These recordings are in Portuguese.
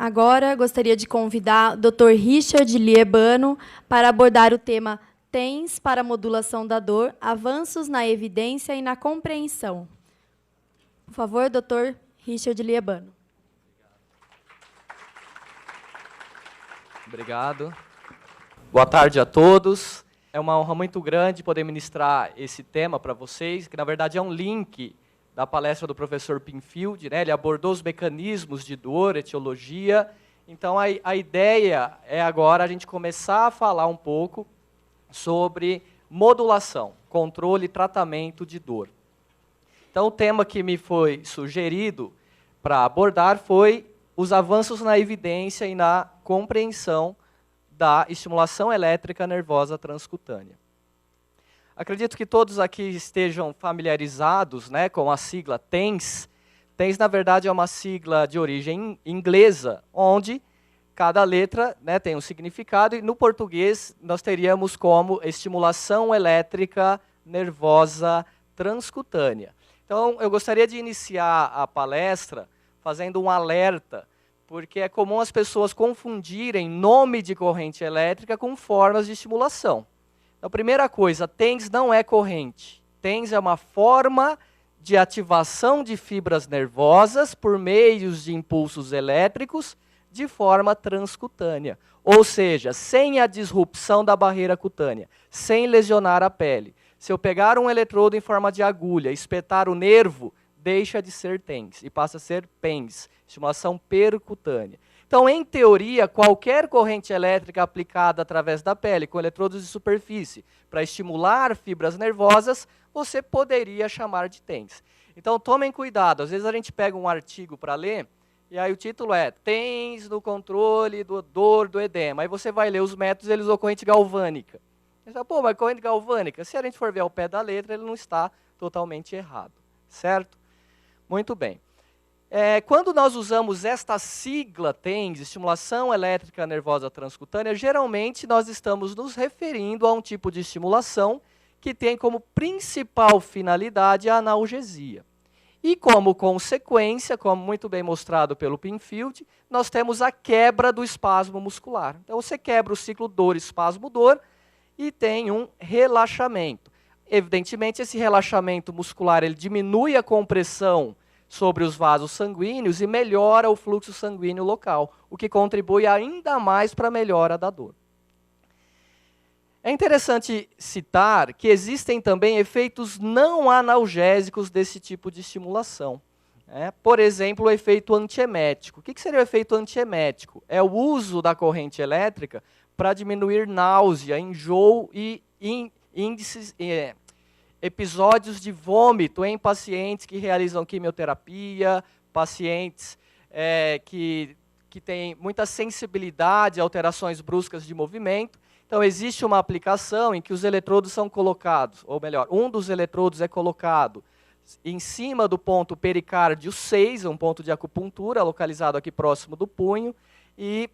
Agora, gostaria de convidar o Dr. Richard Liebano para abordar o tema TENS para modulação da dor, avanços na evidência e na compreensão. Por favor, Dr. Richard Liebano. Obrigado. Boa tarde a todos. É uma honra muito grande poder ministrar esse tema para vocês, que na verdade é um link da palestra do professor Pinfield, né? Ele abordou os mecanismos de dor, etiologia. Então, a ideia é agora a gente começar a falar um pouco sobre modulação, controle e tratamento de dor. Então, o tema que me foi sugerido para abordar foi os avanços na evidência e na compreensão da estimulação elétrica nervosa transcutânea. Acredito que todos aqui estejam familiarizados, né, com a sigla TENS. TENS, na verdade, é uma sigla de origem inglesa, onde cada letra, né, tem um significado, e no português nós teríamos como estimulação elétrica nervosa transcutânea. Então, eu gostaria de iniciar a palestra fazendo um alerta, porque é comum as pessoas confundirem nome de corrente elétrica com formas de estimulação. Então, primeira coisa, TENS não é corrente. TENS é uma forma de ativação de fibras nervosas por meios de impulsos elétricos de forma transcutânea. Ou seja, sem a disrupção da barreira cutânea, sem lesionar a pele. Se eu pegar um eletrodo em forma de agulha e espetar o nervo, deixa de ser TENS e passa a ser PENS, estimulação percutânea. Então, em teoria, qualquer corrente elétrica aplicada através da pele, com eletrodos de superfície, para estimular fibras nervosas, você poderia chamar de TENS. Então, tomem cuidado. Às vezes a gente pega um artigo para ler, e aí o título é TENS no controle do dor do edema. Aí você vai ler os métodos, eles usam corrente galvânica. Você fala, pô, mas corrente galvânica, se a gente for ver ao pé da letra, ele não está totalmente errado, certo? Muito bem. Quando nós usamos esta sigla TENS, estimulação elétrica nervosa transcutânea, geralmente nós estamos nos referindo a um tipo de estimulação que tem como principal finalidade a analgesia. E como consequência, como muito bem mostrado pelo Pinfield, nós temos a quebra do espasmo muscular. Então você quebra o ciclo dor-espasmo-dor e tem um relaxamento. Evidentemente, esse relaxamento muscular ele diminui a compressão sobre os vasos sanguíneos e melhora o fluxo sanguíneo local, o que contribui ainda mais para a melhora da dor. É interessante citar que existem também efeitos não analgésicos desse tipo de estimulação. Por exemplo, o efeito antiemético. O que seria o efeito antiemético? É o uso da corrente elétrica para diminuir náusea, enjoo e episódios de vômito em pacientes que realizam quimioterapia, pacientes que têm muita sensibilidade a alterações bruscas de movimento. Então, existe uma aplicação em que os eletrodos são colocados, ou melhor, um dos eletrodos é colocado em cima do ponto pericárdio 6, um ponto de acupuntura, localizado aqui próximo do punho, e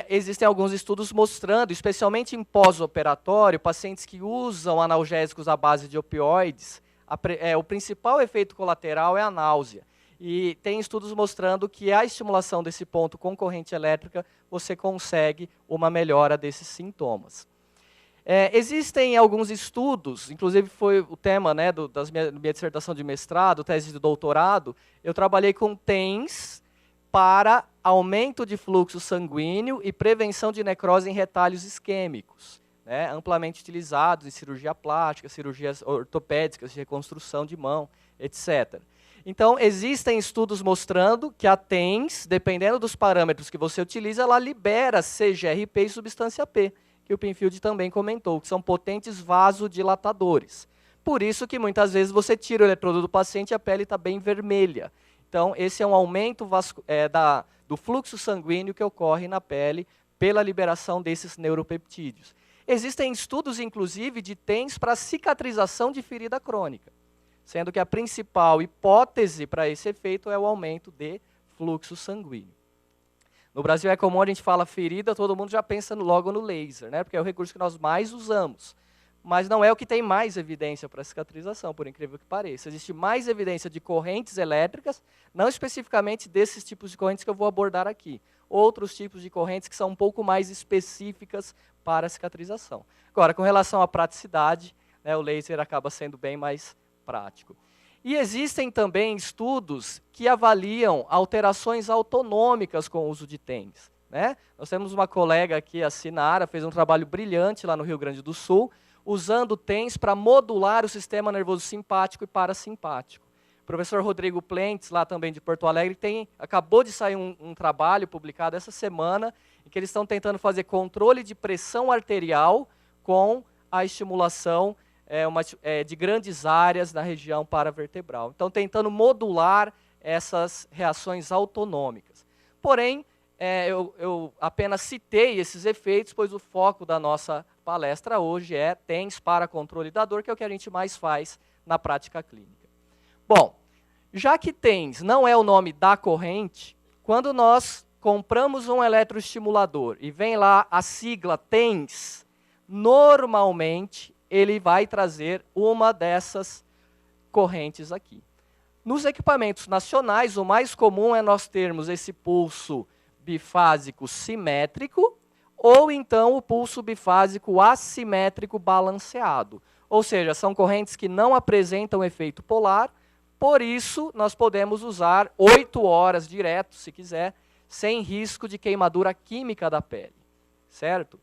existem alguns estudos mostrando, especialmente em pós-operatório, pacientes que usam analgésicos à base de opioides, o principal efeito colateral é a náusea. E tem estudos mostrando que a estimulação desse ponto com corrente elétrica, você consegue uma melhora desses sintomas. Existem alguns estudos, inclusive foi o tema, né, da minha dissertação de mestrado, tese de doutorado, eu trabalhei com TENS para aumento de fluxo sanguíneo e prevenção de necrose em retalhos isquêmicos, né, amplamente utilizados em cirurgia plástica, cirurgias ortopédicas, de reconstrução de mão, etc. Então, existem estudos mostrando que a TENS, dependendo dos parâmetros que você utiliza, ela libera CGRP e substância P, que o Pinfield também comentou, que são potentes vasodilatadores. Por isso que muitas vezes você tira o eletrodo do paciente e a pele está bem vermelha. Então, esse é um aumento do fluxo sanguíneo que ocorre na pele pela liberação desses neuropeptídeos. Existem estudos, inclusive, de TENS para cicatrização de ferida crônica, sendo que a principal hipótese para esse efeito é o aumento de fluxo sanguíneo. No Brasil é comum a gente fala ferida, todo mundo já pensa logo no laser, né? Porque é o recurso que nós mais usamos. mas não é o que tem mais evidência para cicatrização, por incrível que pareça. Existe mais evidência de correntes elétricas, não especificamente desses tipos de correntes que eu vou abordar aqui. Outros tipos de correntes que são um pouco mais específicas para a cicatrização. Agora, com relação à praticidade, né, o laser acaba sendo bem mais prático. E existem também estudos que avaliam alterações autonômicas com o uso de TENS. Né? Nós temos uma colega aqui, a Sinara, fez um trabalho brilhante lá no Rio Grande do Sul, usando TENS para modular o sistema nervoso simpático e parasimpático. O professor Rodrigo Plentes, lá também de Porto Alegre, acabou de sair um trabalho publicado essa semana, em que eles estão tentando fazer controle de pressão arterial com a estimulação de grandes áreas na região paravertebral. Então, tentando modular essas reações autonômicas. Porém, eu apenas citei esses efeitos, pois o foco da nossa palestra hoje é TENS para controle da dor, que é o que a gente mais faz na prática clínica. Bom, já que TENS não é o nome da corrente, quando nós compramos um eletroestimulador e vem lá a sigla TENS, normalmente ele vai trazer uma dessas correntes aqui. Nos equipamentos nacionais, o mais comum é nós termos esse pulso bifásico simétrico ou então o pulso bifásico assimétrico balanceado. Ou seja, são correntes que não apresentam efeito polar, por isso nós podemos usar 8 horas direto, se quiser, sem risco de queimadura química da pele, certo?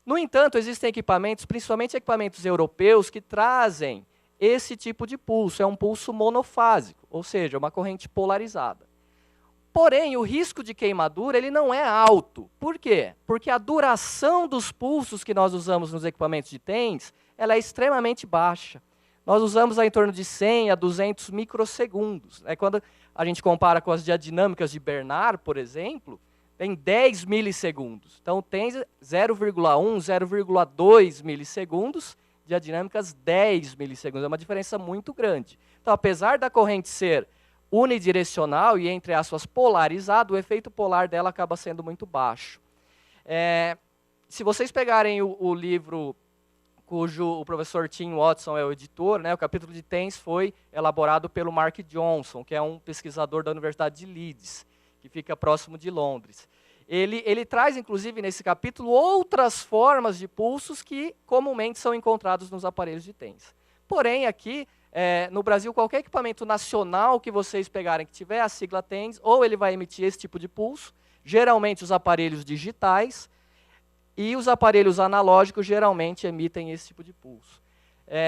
No entanto, existem equipamentos, principalmente equipamentos europeus, que trazem esse tipo de pulso. É um pulso monofásico, ou seja, uma corrente polarizada. Porém, o risco de queimadura ele não é alto. Por quê? Porque a duração dos pulsos que nós usamos nos equipamentos de TENS ela é extremamente baixa. Nós usamos em torno de 100 a 200 microsegundos. Quando a gente compara com as diadinâmicas de Bernard, por exemplo, tem 10 milissegundos. Então, tem 0,1, 0,2 milissegundos, diadinâmicas 10 milissegundos. É uma diferença muito grande. Então, apesar da corrente ser unidirecional e, entre aspas, polarizado, o efeito polar dela acaba sendo muito baixo. Se vocês pegarem o livro cujo o professor Tim Watson é o editor, né, o capítulo de TENS foi elaborado pelo Mark Johnson, que é um pesquisador da Universidade de Leeds, que fica próximo de Londres. Ele traz, inclusive, nesse capítulo, outras formas de pulsos que comumente são encontrados nos aparelhos de TENS. Porém, aqui, no Brasil, qualquer equipamento nacional que vocês pegarem que tiver a sigla TENS, ou ele vai emitir esse tipo de pulso, geralmente os aparelhos digitais, e os aparelhos analógicos geralmente emitem esse tipo de pulso.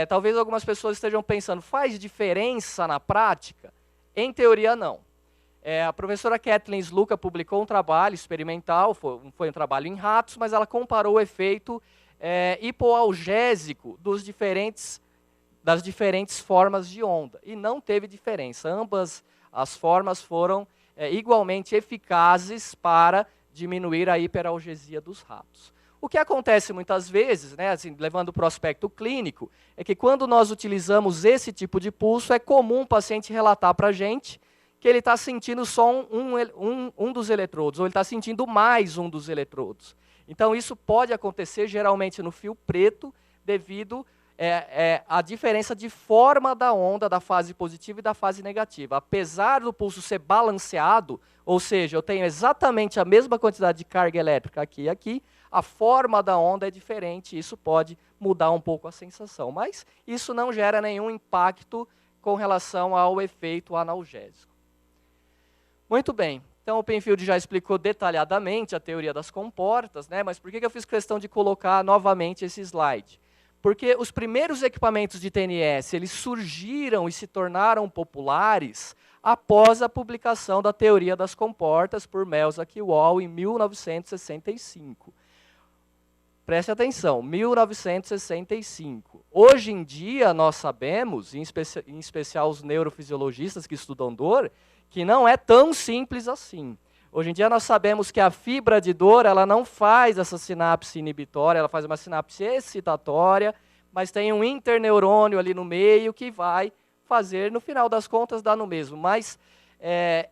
Talvez algumas pessoas estejam pensando, faz diferença na prática? Em teoria, não. A professora Kathleen Sluka publicou um trabalho experimental, foi um trabalho em ratos, mas ela comparou o efeito hipoalgésico das diferentes formas de onda, e não teve diferença. Ambas as formas foram igualmente eficazes para diminuir a hiperalgesia dos ratos. O que acontece muitas vezes, né, assim, levando para o aspecto clínico, é que quando nós utilizamos esse tipo de pulso, é comum o paciente relatar para a gente que ele está sentindo só um dos eletrodos, ou ele está sentindo mais um dos eletrodos. Então, isso pode acontecer geralmente no fio preto, devido à diferença de forma da onda, da fase positiva e da fase negativa. Apesar do pulso ser balanceado, ou seja, eu tenho exatamente a mesma quantidade de carga elétrica aqui e aqui, a forma da onda é diferente, isso pode mudar um pouco a sensação, mas isso não gera nenhum impacto com relação ao efeito analgésico. Muito bem, então o Penfield já explicou detalhadamente a teoria das comportas, né? Mas por que eu fiz questão de colocar novamente esse slide? Porque os primeiros equipamentos de TNS, eles surgiram e se tornaram populares após a publicação da teoria das comportas por Melzack e Wall em 1965. Preste atenção, 1965. Hoje em dia, nós sabemos, em especial os neurofisiologistas que estudam dor, que não é tão simples assim. Hoje em dia, nós sabemos que a fibra de dor ela não faz essa sinapse inibitória, ela faz uma sinapse excitatória, mas tem um interneurônio ali no meio que vai fazer, no final das contas, dar no mesmo. Mas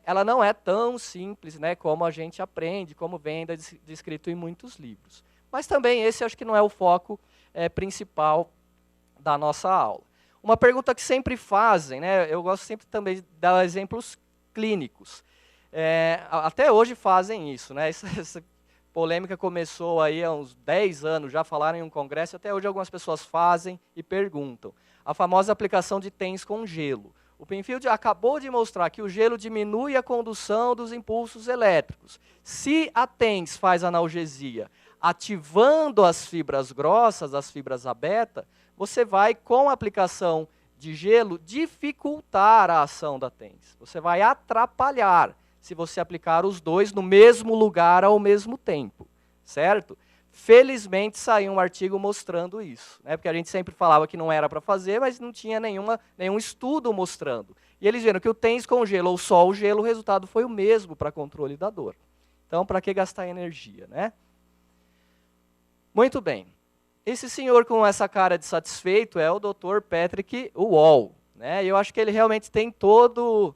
ela não é tão simples, né, como a gente aprende, como vem descrito em muitos livros. Mas também esse acho que não é o foco principal da nossa aula. Uma pergunta que sempre fazem, né, eu gosto sempre também de dar exemplos clínicos. Até hoje fazem isso, né? Essa polêmica começou aí há uns 10 anos, já falaram em um congresso, até hoje algumas pessoas fazem e perguntam. A famosa aplicação de TENS com gelo. O Penfield acabou de mostrar que o gelo diminui a condução dos impulsos elétricos. Se a TENS faz analgesia ativando as fibras grossas, as fibras beta, você vai, com a aplicação de gelo, dificultar a ação da TENS. Você vai atrapalhar se você aplicar os dois no mesmo lugar ao mesmo tempo, certo? Felizmente saiu um artigo mostrando isso, né? Porque a gente sempre falava que não era para fazer, mas não tinha nenhum estudo mostrando. E eles viram que o TENS com gelo ou só o gelo, o resultado foi o mesmo para controle da dor. Então, para que gastar energia, né? Muito bem. Esse senhor com essa cara de satisfeito é o Dr. Patrick Wall, né? E eu acho que ele realmente tem todos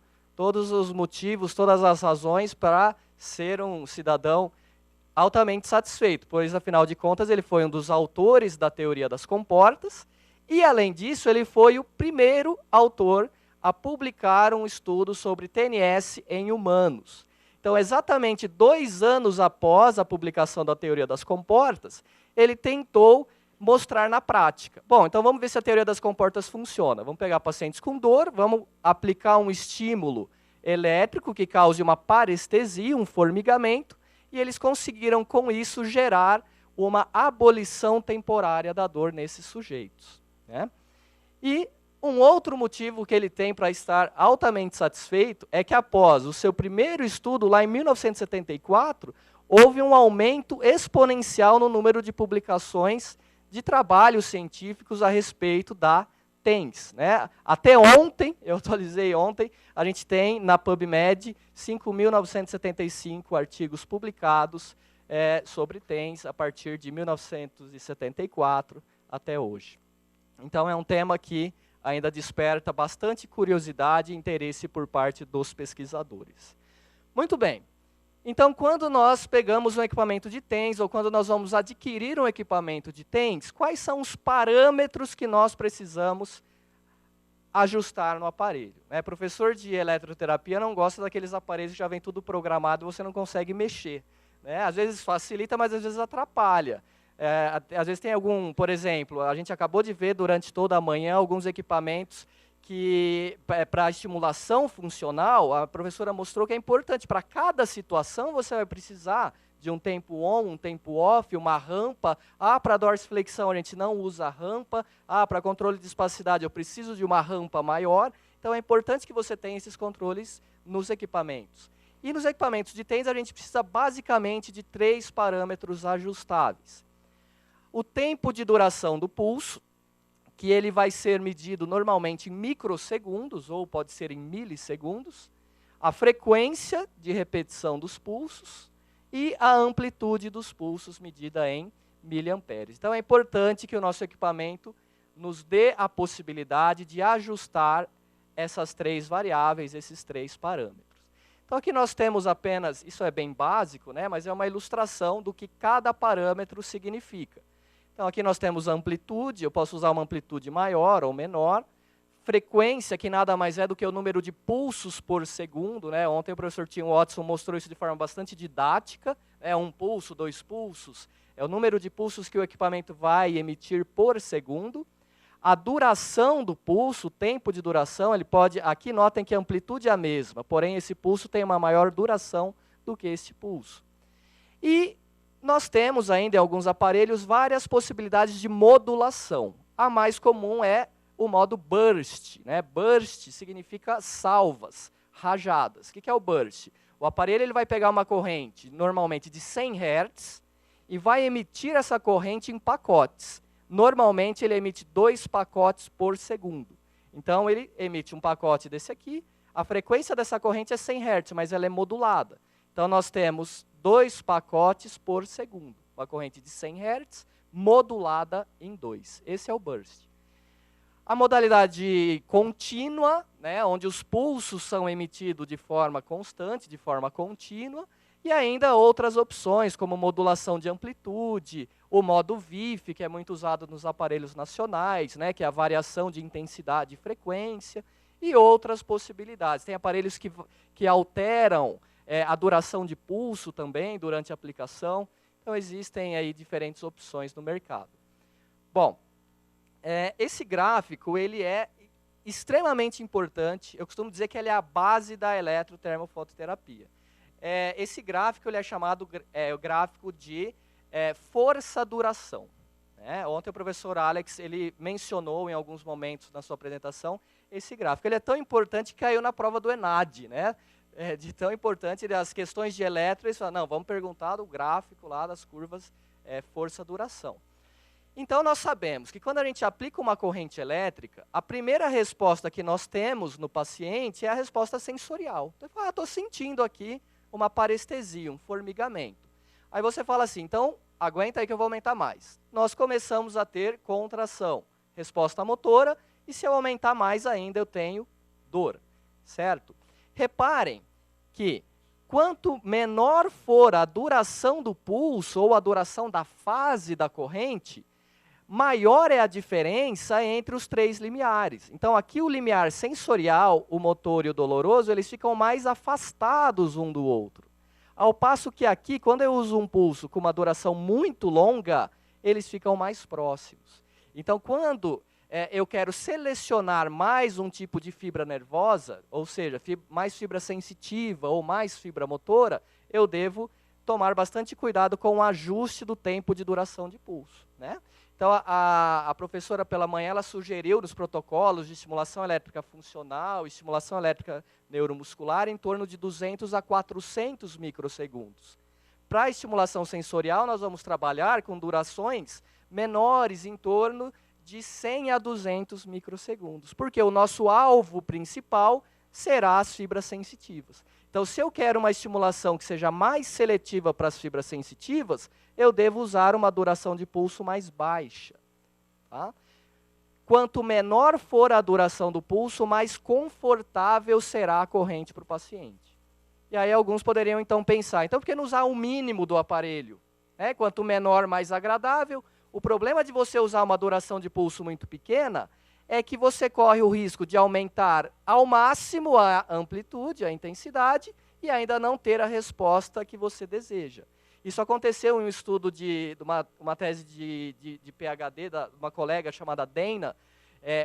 os motivos, todas as razões para ser um cidadão altamente satisfeito, pois, afinal de contas, ele foi um dos autores da teoria das comportas e, além disso, ele foi o primeiro autor a publicar um estudo sobre TNS em humanos. Então, exatamente 2 anos após a publicação da teoria das comportas, ele tentou mostrar na prática. Bom, então vamos ver se a teoria das comportas funciona. Vamos pegar pacientes com dor, vamos aplicar um estímulo elétrico que cause uma parestesia, um formigamento, e eles conseguiram, com isso, gerar uma abolição temporária da dor nesses sujeitos, né? E um outro motivo que ele tem para estar altamente satisfeito é que, após o seu primeiro estudo, lá em 1974, houve um aumento exponencial no número de publicações de trabalhos científicos a respeito da TENS, né? Até ontem, eu atualizei ontem, a gente tem na PubMed 5.975 artigos publicados sobre TENS a partir de 1974 até hoje. Então é um tema que ainda desperta bastante curiosidade e interesse por parte dos pesquisadores. Muito bem. Então, quando nós pegamos um equipamento de TENS, ou quando nós vamos adquirir um equipamento de TENS, quais são os parâmetros que nós precisamos ajustar no aparelho? Professor de eletroterapia não gosta daqueles aparelhos que já vem tudo programado e você não consegue mexer, né? Às vezes facilita, mas às vezes atrapalha. Às vezes tem algum, por exemplo, a gente acabou de ver durante toda a manhã alguns equipamentos que, para estimulação funcional, a professora mostrou que é importante. Para cada situação, você vai precisar de um tempo on, um tempo off, uma rampa. Para dorsiflexão, a gente não usa rampa. Para controle de espacidade, eu preciso de uma rampa maior. Então, é importante que você tenha esses controles nos equipamentos. E nos equipamentos de TENS, a gente precisa basicamente de 3 parâmetros ajustáveis. O tempo de duração do pulso, que ele vai ser medido normalmente em microsegundos, ou pode ser em milissegundos, a frequência de repetição dos pulsos e a amplitude dos pulsos medida em miliamperes. Então, é importante que o nosso equipamento nos dê a possibilidade de ajustar essas 3 variáveis, esses 3 parâmetros. Então, aqui nós temos apenas, isso é bem básico, né, mas é uma ilustração do que cada parâmetro significa. Então, aqui nós temos a amplitude, eu posso usar uma amplitude maior ou menor. Frequência, que nada mais é do que o número de pulsos por segundo, né? Ontem o professor Tim Watson mostrou isso de forma bastante didática. 1 pulso, 2 pulsos. É o número de pulsos que o equipamento vai emitir por segundo. A duração do pulso, o tempo de duração, ele pode... Aqui notem que a amplitude é a mesma, porém esse pulso tem uma maior duração do que este pulso. E nós temos ainda em alguns aparelhos várias possibilidades de modulação. A mais comum é o modo burst, né? Burst significa salvas, rajadas. O que é o burst? O aparelho ele vai pegar uma corrente, normalmente de 100 Hz, e vai emitir essa corrente em pacotes. Normalmente ele emite 2 pacotes por segundo. Então ele emite um pacote desse aqui, a frequência dessa corrente é 100 Hz, mas ela é modulada. Então nós temos 2 pacotes por segundo, uma corrente de 100 Hz modulada em 2. Esse é o burst. A modalidade contínua, né, onde os pulsos são emitidos de forma constante, de forma contínua, E ainda outras opções, como modulação de amplitude, o modo VIF, que é muito usado nos aparelhos nacionais, né, que é a variação de intensidade e frequência, e outras possibilidades. Tem aparelhos que alteram a duração de pulso também durante a aplicação. Então, existem aí diferentes opções no mercado. Bom, esse gráfico ele é extremamente importante. Eu costumo dizer que ele é a base da eletrotermofototerapia. Esse gráfico ele é chamado o gráfico de força-duração. Ontem o professor Alex ele mencionou em alguns momentos na sua apresentação esse gráfico. Ele é tão importante que caiu na prova do ENAD, né? De tão importante, as questões de eletro, eles falam, não, vamos perguntar do gráfico lá das curvas força-duração. Então, nós sabemos que quando a gente aplica uma corrente elétrica, a primeira resposta que nós temos no paciente é a resposta sensorial. Então, ele fala, estou sentindo aqui uma parestesia, um formigamento. Aí você fala assim, então, aguenta aí que eu vou aumentar mais. Nós começamos a ter contração, resposta motora, e se eu aumentar mais ainda, eu tenho dor, certo? Reparem que quanto menor for a duração do pulso ou a duração da fase da corrente, maior é a diferença entre os 3 limiares. Então, aqui o limiar sensorial, o motor e o doloroso, eles ficam mais afastados um do outro. Ao passo que aqui, quando eu uso um pulso com uma duração muito longa, eles ficam mais próximos. Então, quando eu quero selecionar mais um tipo de fibra nervosa, ou seja, mais fibra sensitiva ou mais fibra motora, eu devo tomar bastante cuidado com o ajuste do tempo de duração de pulso, né? Então, a professora pela manhã, ela sugeriu nos protocolos de estimulação elétrica funcional, estimulação elétrica neuromuscular, em torno de 200 a 400 microsegundos. Para a estimulação sensorial, nós vamos trabalhar com durações menores, em torno de 100 a 200 microsegundos, porque o nosso alvo principal será as fibras sensitivas. Então, se eu quero uma estimulação que seja mais seletiva para as fibras sensitivas, eu devo usar uma duração de pulso mais baixa. Tá? Quanto menor for a duração do pulso, mais confortável será a corrente para o paciente. E aí alguns poderiam então pensar, então por que não usar o mínimo do aparelho? Quanto menor, mais agradável. O problema de você usar uma duração de pulso muito pequena é que você corre o risco de aumentar ao máximo a amplitude, a intensidade, e ainda não ter a resposta que você deseja. Isso aconteceu em um estudo de uma tese de PhD, de uma colega chamada Dana,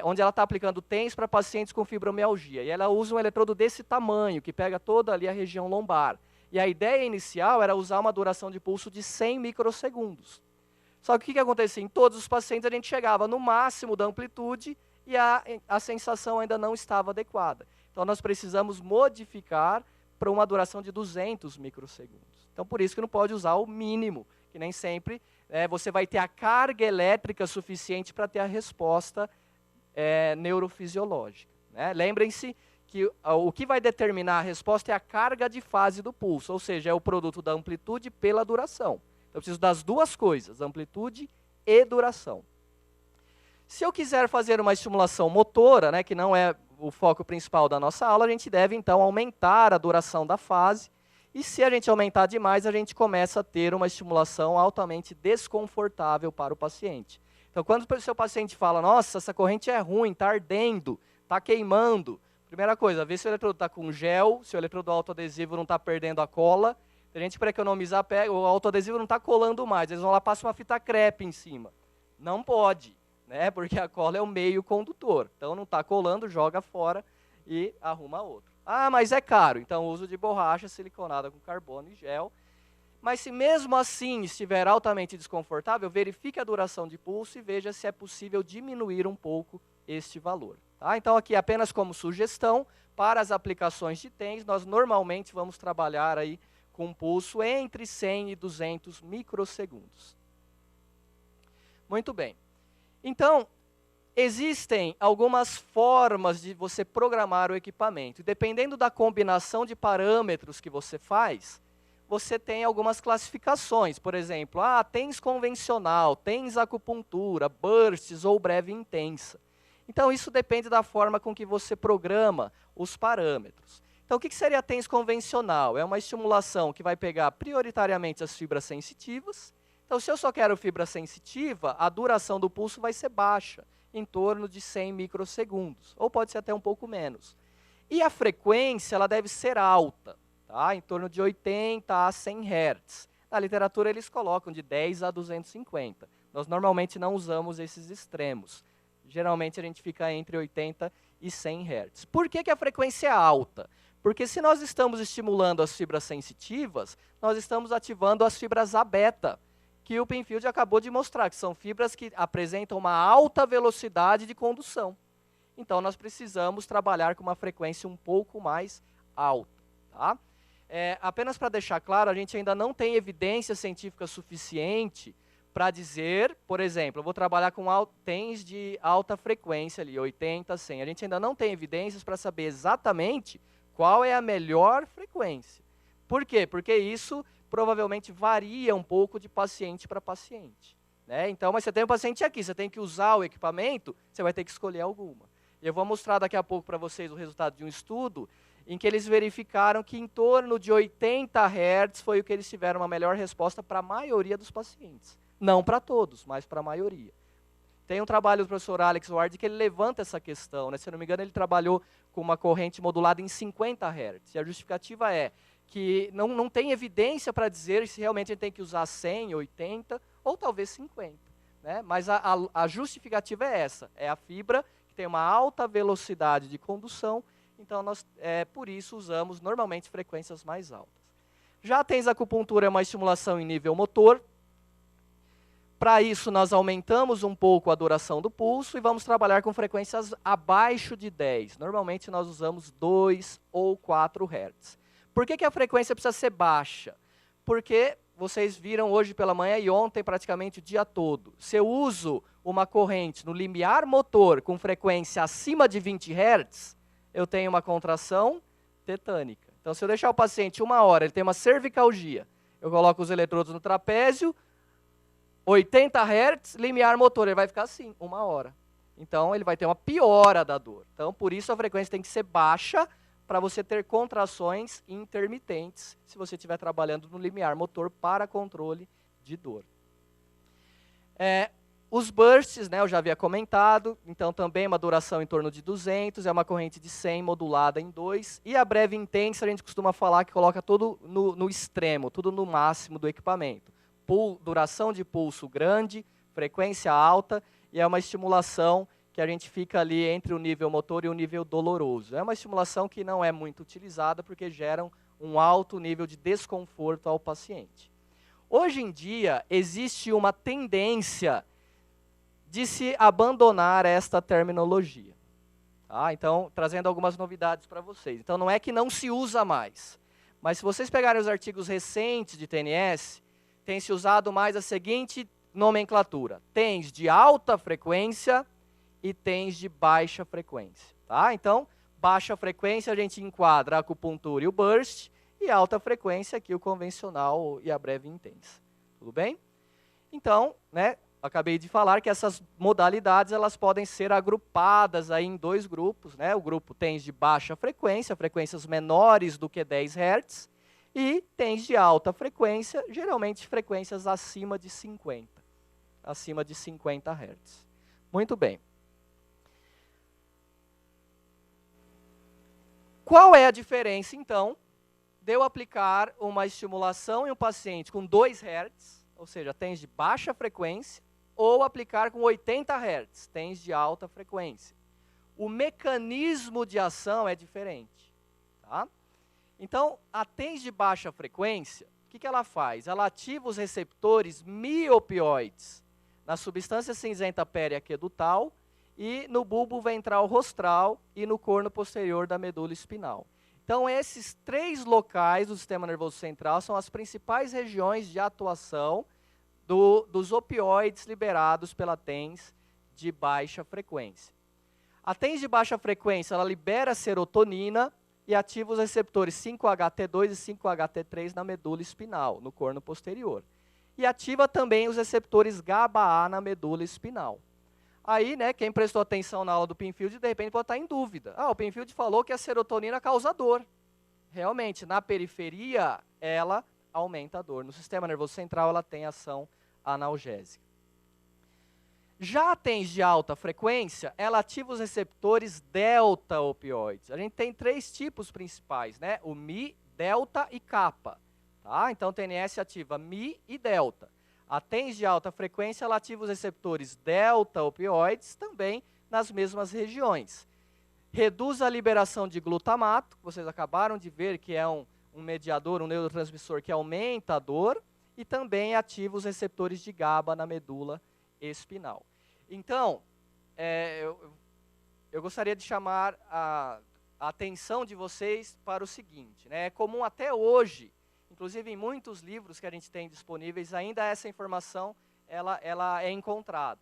onde ela está aplicando TENS para pacientes com fibromialgia. E ela usa um eletrodo desse tamanho, que pega toda ali a região lombar. E a ideia inicial era usar uma duração de pulso de 100 microsegundos. Só que o que acontecia? Em todos os pacientes a gente chegava no máximo da amplitude e a sensação ainda não estava adequada. Então nós precisamos modificar para uma duração de 200 microsegundos. Então por isso que não pode usar o mínimo, que nem sempre você vai ter a carga elétrica suficiente para ter a resposta neurofisiológica. Né? Lembrem-se que o que vai determinar a resposta é a carga de fase do pulso, ou seja, é o produto da amplitude pela duração. Eu preciso das duas coisas, amplitude e duração. Se eu quiser fazer uma estimulação motora, né, que não é o foco principal da nossa aula, a gente deve, então, aumentar a duração da fase. E se a gente aumentar demais, a gente começa a ter uma estimulação altamente desconfortável para o paciente. Então, quando o seu paciente fala, nossa, essa corrente é ruim, está ardendo, está queimando, primeira coisa, vê se o eletrodo está com gel, se o eletrodo autoadesivo não está perdendo a cola. A gente, para economizar, o autoadesivo não está colando mais. Eles vão lá e passam uma fita crepe em cima. Não pode, né? Porque a cola é o meio condutor. Então, não está colando, joga fora e arruma outro. Ah, mas é caro. Então, uso de borracha siliconada com carbono e gel. Mas se mesmo assim estiver altamente desconfortável, verifique a duração de pulso e veja se é possível diminuir um pouco este valor. Tá? Então, aqui apenas como sugestão, para as aplicações de TENS, nós normalmente vamos trabalhar aí com pulso entre 100 e 200 microsegundos. Muito bem. Então, existem algumas formas de você programar o equipamento. E dependendo da combinação de parâmetros que você faz, você tem algumas classificações. Por exemplo, TENS convencional, TENS acupuntura, bursts ou breve intensa. Então, isso depende da forma com que você programa os parâmetros. Então, o que seria a TENS convencional? É uma estimulação que vai pegar prioritariamente as fibras sensitivas. Então, se eu só quero fibra sensitiva, a duração do pulso vai ser baixa, em torno de 100 microsegundos, ou pode ser até um pouco menos. E a frequência ela deve ser alta, tá? Em torno de 80 a 100 Hz. Na literatura, eles colocam de 10 a 250. Nós normalmente não usamos esses extremos. Geralmente, a gente fica entre 80 e 100 Hz. Por que a frequência é alta? Porque se nós estamos estimulando as fibras sensitivas, nós estamos ativando as fibras A-beta, que o Penfield acabou de mostrar, que são fibras que apresentam uma alta velocidade de condução. Então, nós precisamos trabalhar com uma frequência um pouco mais alta. Tá? Apenas para deixar claro, a gente ainda não tem evidência científica suficiente para dizer, por exemplo, eu vou trabalhar com TENS de alta frequência, ali, 80, 100. A gente ainda não tem evidências para saber exatamente qual é a melhor frequência. Por quê? Porque isso provavelmente varia um pouco de paciente para paciente. Né? Então, mas você tem um paciente aqui, você tem que usar o equipamento, você vai ter que escolher alguma. E eu vou mostrar daqui a pouco para vocês o resultado de um estudo em que eles verificaram que em torno de 80 Hz foi o que eles tiveram uma melhor resposta para a maioria dos pacientes. Não para todos, mas para a maioria. Tem um trabalho do professor Alex Ward que ele levanta essa questão. Né? Se eu não me engano, ele trabalhou com uma corrente modulada em 50 Hz. E a justificativa é que não tem evidência para dizer se realmente a gente tem que usar 100, 80 ou talvez 50. Né? Mas a justificativa é essa. É a fibra que tem uma alta velocidade de condução. Então, nós, por isso, usamos normalmente frequências mais altas. Já a TENS acupuntura é uma estimulação em nível motor. Para isso, nós aumentamos um pouco a duração do pulso e vamos trabalhar com frequências abaixo de 10. Normalmente, nós usamos 2 ou 4 Hz. Por que a frequência precisa ser baixa? Porque vocês viram hoje pela manhã e ontem praticamente o dia todo. Se eu uso uma corrente no limiar motor com frequência acima de 20 Hz, eu tenho uma contração tetânica. Então, se eu deixar o paciente 1 hora, ele tem uma cervicalgia, eu coloco os eletrodos no trapézio, 80 Hz, limiar motor, ele vai ficar assim, 1 hora. Então, ele vai ter uma piora da dor. Então, por isso a frequência tem que ser baixa para você ter contrações intermitentes, se você estiver trabalhando no limiar motor para controle de dor. Os bursts, né, eu já havia comentado, então também uma duração em torno de 200, é uma corrente de 100 modulada em 2, e a breve intensa a gente costuma falar que coloca tudo no extremo, tudo no máximo do equipamento. Duração de pulso grande, frequência alta, e é uma estimulação que a gente fica ali entre o nível motor e o nível doloroso. É uma estimulação que não é muito utilizada porque gera um alto nível de desconforto ao paciente. Hoje em dia, existe uma tendência de se abandonar esta terminologia. Tá? Então, trazendo algumas novidades para vocês. Então, não é que não se usa mais, mas se vocês pegarem os artigos recentes de TNS, tem se usado mais a seguinte nomenclatura: TENS de alta frequência e TENS de baixa frequência. Tá? Então, baixa frequência a gente enquadra a acupuntura e o burst, e alta frequência aqui o convencional e a breve intensa. Tudo bem? Então, né, acabei de falar que essas modalidades elas podem ser agrupadas aí em 2 grupos. Né? O grupo TENS de baixa frequência, frequências menores do que 10 Hz, e TENS de alta frequência, geralmente frequências acima de 50. Acima de 50 Hz. Muito bem. Qual é a diferença, então, de eu aplicar uma estimulação em um paciente com 2 Hz, ou seja, TENS de baixa frequência, ou aplicar com 80 Hz, TENS de alta frequência? O mecanismo de ação é diferente. Tá? Então, a TENS de baixa frequência, o que ela faz? Ela ativa os receptores miopioides na substância cinzenta periaquedutal e no bulbo ventral rostral e no corno posterior da medula espinal. Então, esses 3 locais do sistema nervoso central são as principais regiões de atuação dos opioides liberados pela TENS de baixa frequência. A TENS de baixa frequência, ela libera serotonina e ativa os receptores 5-HT2 e 5-HT3 na medula espinal, no corno posterior. E ativa também os receptores GABA-A na medula espinal. Aí, né, quem prestou atenção na aula do Penfield, de repente pode estar em dúvida. O Penfield falou que a serotonina causa dor. realmente, na periferia, ela aumenta a dor. No sistema nervoso central, ela tem ação analgésica. Já a TENS de alta frequência, ela ativa os receptores delta opioides. A gente tem 3 tipos principais, né? O Mi, delta e kappa. Tá? Então, TNS ativa Mi e delta. A TENS de alta frequência, ela ativa os receptores delta opioides também nas mesmas regiões. Reduz a liberação de glutamato, vocês acabaram de ver que é um mediador, um neurotransmissor que aumenta a dor, e também ativa os receptores de GABA na medula espinal. Então, eu gostaria de chamar a atenção de vocês para o seguinte, né? É comum até hoje, inclusive em muitos livros que a gente tem disponíveis, ainda essa informação ela é encontrada.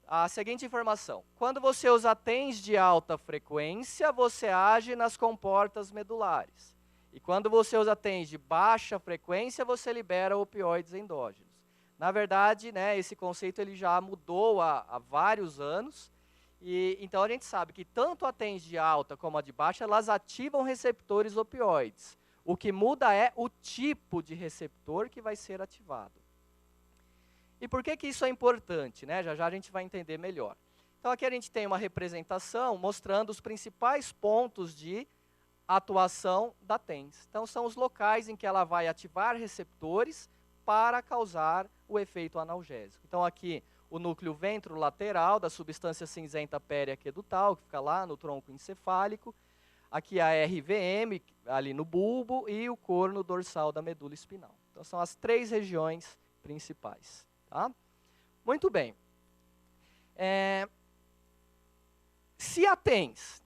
A seguinte informação: quando você usa TENS de alta frequência, você age nas comportas medulares. E quando você usa TENS de baixa frequência, você libera opioides endógenos. Na verdade, né, esse conceito ele já mudou há vários anos. E então a gente sabe que tanto a TENS de alta como a de baixa, elas ativam receptores opioides. O que muda é o tipo de receptor que vai ser ativado. E por que isso é importante, né? Já já a gente vai entender melhor. Então aqui a gente tem uma representação mostrando os principais pontos de atuação da TENS. Então são os locais em que ela vai ativar receptores para causar o efeito analgésico. Então aqui o núcleo ventrolateral da substância cinzenta periaquedutal, que fica lá no tronco encefálico. Aqui a RVM, ali no bulbo, e o corno dorsal da medula espinal. Então são as 3 regiões principais. Tá? Muito bem. Se a TENS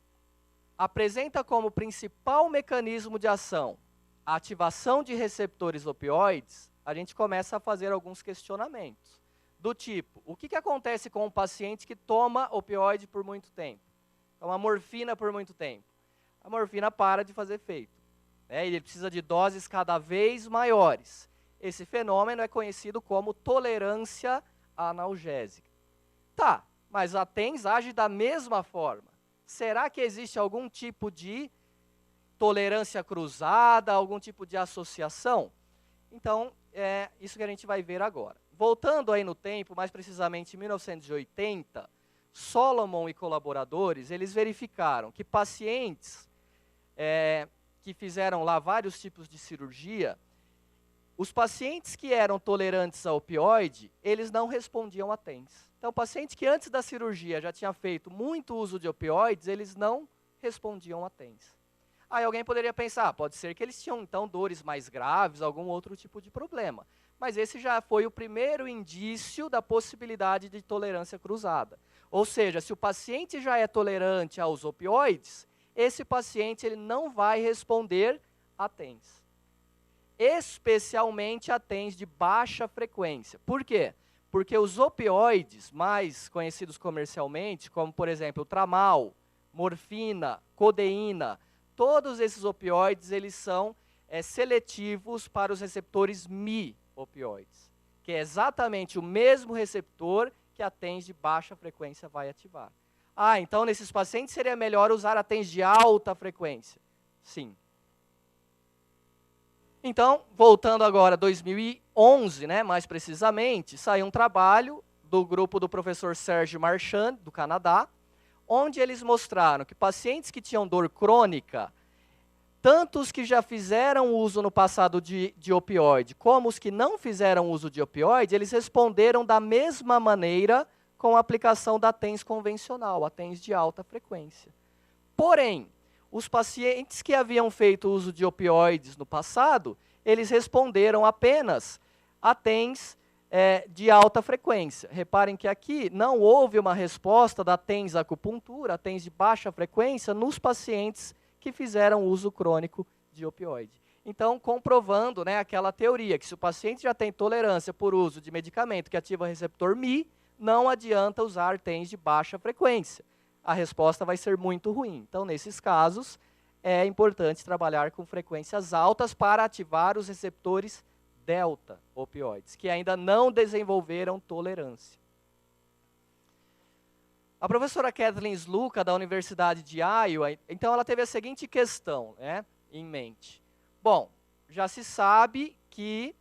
apresenta como principal mecanismo de ação a ativação de receptores opioides, a gente começa a fazer alguns questionamentos. Do tipo, o que acontece com um paciente que toma opioide por muito tempo? Toma morfina por muito tempo? A morfina para de fazer efeito, né? Ele precisa de doses cada vez maiores. Esse fenômeno é conhecido como tolerância analgésica. Tá, mas a TENS age da mesma forma. Será que existe algum tipo de tolerância cruzada, algum tipo de associação? Então, é isso que a gente vai ver agora. Voltando aí no tempo, mais precisamente em 1980, Solomon e colaboradores, eles verificaram que pacientes que fizeram lá vários tipos de cirurgia, os pacientes que eram tolerantes a opioide, eles não respondiam a TENS. Então, o paciente que antes da cirurgia já tinha feito muito uso de opioides, eles não respondiam a TENS. Aí alguém poderia pensar, pode ser que eles tinham então dores mais graves, algum outro tipo de problema. Mas esse já foi o primeiro indício da possibilidade de tolerância cruzada. Ou seja, se o paciente já é tolerante aos opioides, esse paciente ele não vai responder a TENS. Especialmente a TENS de baixa frequência. Por quê? Porque os opioides mais conhecidos comercialmente, como por exemplo o tramal, morfina, codeína, todos esses opioides eles são seletivos para os receptores Mi opioides, que é exatamente o mesmo receptor que a TENS de baixa frequência vai ativar. Ah, então nesses pacientes seria melhor usar a TENS de alta frequência? Sim. Então, voltando agora a 2011, né, mais precisamente, saiu um trabalho do grupo do professor Serge Marchand, do Canadá, onde eles mostraram que pacientes que tinham dor crônica, tanto os que já fizeram uso no passado de opioide, como os que não fizeram uso de opioide, eles responderam da mesma maneira com a aplicação da TENS convencional, a TENS de alta frequência. Porém, os pacientes que haviam feito uso de opioides no passado, eles responderam apenas a TENS de alta frequência. Reparem que aqui não houve uma resposta da TENS acupuntura, a TENS de baixa frequência, nos pacientes que fizeram uso crônico de opioide. Então, comprovando, né, aquela teoria que se o paciente já tem tolerância por uso de medicamento que ativa receptor Mi, não adianta usar TENS de baixa frequência. A resposta vai ser muito ruim. Então, nesses casos, é importante trabalhar com frequências altas para ativar os receptores delta opioides, que ainda não desenvolveram tolerância. A professora Kathleen Sluka, da Universidade de Iowa, então ela teve a seguinte questão, né, em mente. Bom, já se sabe que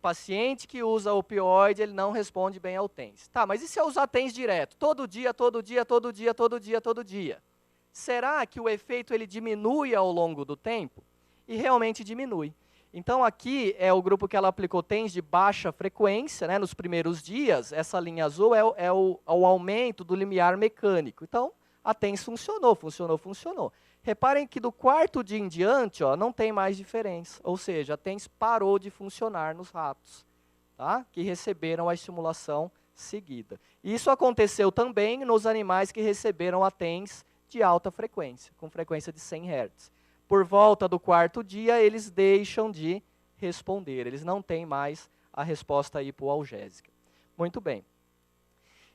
paciente que usa opioide, ele não responde bem ao TENS. Tá, mas e se eu usar TENS direto? Todo dia, todo dia, todo dia, todo dia, todo dia. Será que o efeito ele diminui ao longo do tempo? E realmente diminui. Então aqui é o grupo que ela aplicou TENS de baixa frequência, né, nos primeiros dias. Essa linha azul é o aumento do limiar mecânico. Então a TENS funcionou. Reparem que do quarto dia em diante, ó, não tem mais diferença. Ou seja, a TENS parou de funcionar nos ratos, tá? Que receberam a estimulação seguida. Isso aconteceu também nos animais que receberam a TENS de alta frequência, com frequência de 100 Hz. Por volta do quarto dia, eles deixam de responder. Eles não têm mais a resposta hipoalgésica. Muito bem.